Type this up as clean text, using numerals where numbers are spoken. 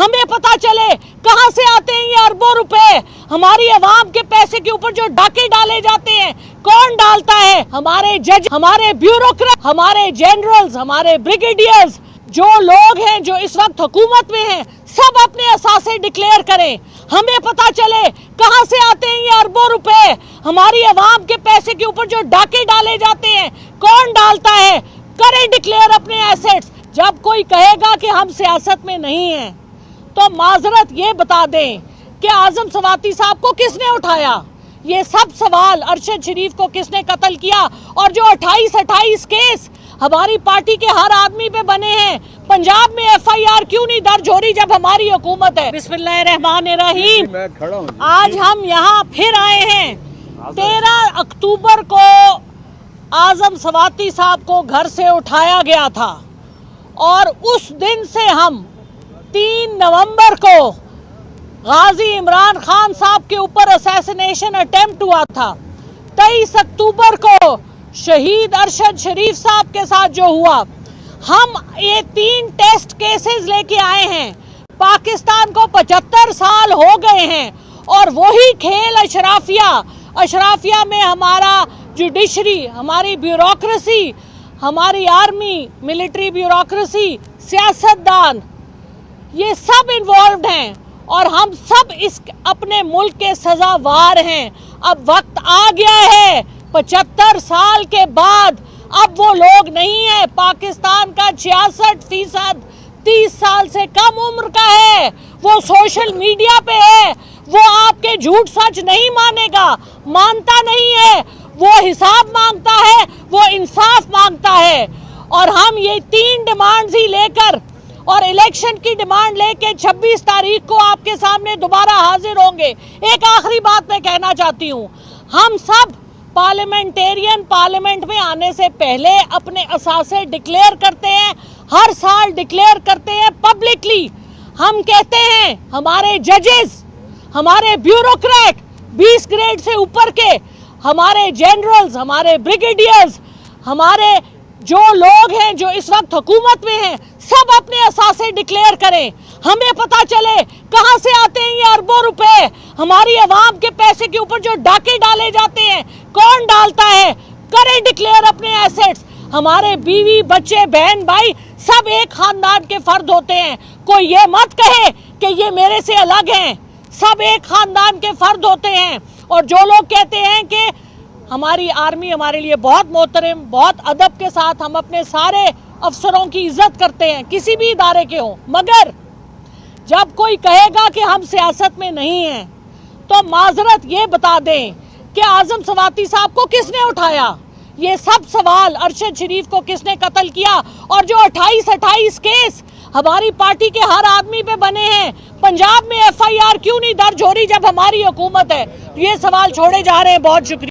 हमें पता चले कहां से आते हैं ये अरबों रुपए। हमारी आवाम के पैसे के ऊपर जो डाके डाले जाते हैं, कौन डालता है? हमारे जज, हमारे ब्यूरोक्रेट, हमारे जनरल्स, हमारे ब्रिगेडियर्स, जो लोग हैं जो इस वक्त हुकूमत में हैं, सब अपने असासे डिक्लेयर करें। हमें पता चले कहां से आते हैं ये अरबों रुपए। हमारी आवाम के पैसे के ऊपर जो डाके डाले जाते हैं, कौन डालता है? करें डिक्लेयर अपने एसेट्स। जब कोई कहेगा कि हम सियासत में नहीं हैं, तो माजरत ये बता दें कि आजम सवाती साहब को किसने उठाया? ये सब सवाल, अरशद शरीफ को किसने कत्ल किया? और जो 28 केस हमारी पार्टी के हर आदमी पे बने हैं, पंजाब में FIR क्यों नहीं दर्ज हो रही जब हमारी हुकूमत है? बिस्मिल्लाहिर्रहमानिर्रहीम। आज हम यहाँ फिर आए हैं। 13 अक्टूबर को आजम सवाती साहब को घर से उठाया गया था और उस दिन से हम 3 नवंबर को गाजी इमरान खान साहब के ऊपर असैसिनेशन अटेम्प्ट हुआ था। 23 अक्टूबर को शहीद अरशद शरीफ साहब के साथ जो हुआ, हम ये 3 टेस्ट केसेस लेके आए हैं। पाकिस्तान को 75 साल हो गए हैं और वही खेल अशराफिया में हमारा जुडिशरी, हमारी ब्यूरोक्रेसी, हमारी आर्मी, मिलिट्री ब्यूरोक्रेसी, सियासतदान, ये सब इन्वॉल्व्ड हैं और हम सब इस अपने मुल्क के सजावार हैं। अब वक्त आ गया है, 75 साल के बाद अब वो लोग नहीं है। पाकिस्तान का 66% 30 साल से कम उम्र का है, वो सोशल मीडिया पे है, वो आपके झूठ सच नहीं मानेगा, मानता नहीं है, वो हिसाब मांगता है, वो इंसाफ मांगता है। और हम ये 3 डिमांड्स ही लेकर और इलेक्शन की डिमांड लेके 26 तारीख को आपके सामने दोबारा हाजिर होंगे। एक आखिरी बात मैं कहना चाहती हूँ, हम सब पार्लियामेंटेरियन पार्लियामेंट में आने से पहले अपने असासे डिक्लेयर करते हैं, हर साल डिक्लेयर करते हैं पब्लिकली। हम कहते हैं हमारे जजेस, हमारे ब्यूरोक्रेट, 20 ग्रेड से ऊपर के, हमारे जनरल्स, हमारे ब्रिगेडियर्स, हमारे जो लोग हैं जो इस वक्त हुकूमत में हैं, सब अपने असासे डिक्लेयर करें। हमें पता चले कहां से आते हैं ये अरबों रुपए। हमारी आवाम के पैसे के ऊपर जो डाके डाले जाते हैं, कौन डालता है? करें डिक्लेयर अपने एसेट्स। हमारे बीवी, बच्चे, बहन, भाई सब एक खानदान के फर्द होते हैं। कोई ये मत कहे कि ये मेरे से अलग हैं, सब एक खानदान के फर्द होते हैं। और जो लोग कहते हैं कि हमारी आर्मी हमारे लिए बहुत मोहतरम, बहुत अदब के साथ हम अपने सारे अफसरों की इज्जत करते हैं, किसी भी इदारे के हों, मगर जब कोई कहेगा कि हम सियासत में नहीं हैं, तो माजरत ये बता दें कि आजम सवाती साहब को किसने उठाया? ये सब सवाल, अरशद शरीफ को किसने कत्ल किया? और जो 28 केस हमारी पार्टी के हर आदमी पे बने हैं, पंजाब में FIR क्यों नहीं दर्ज हो रही जब हमारी हुकूमत है? ये सवाल छोड़े जा रहे हैं। बहुत शुक्रिया।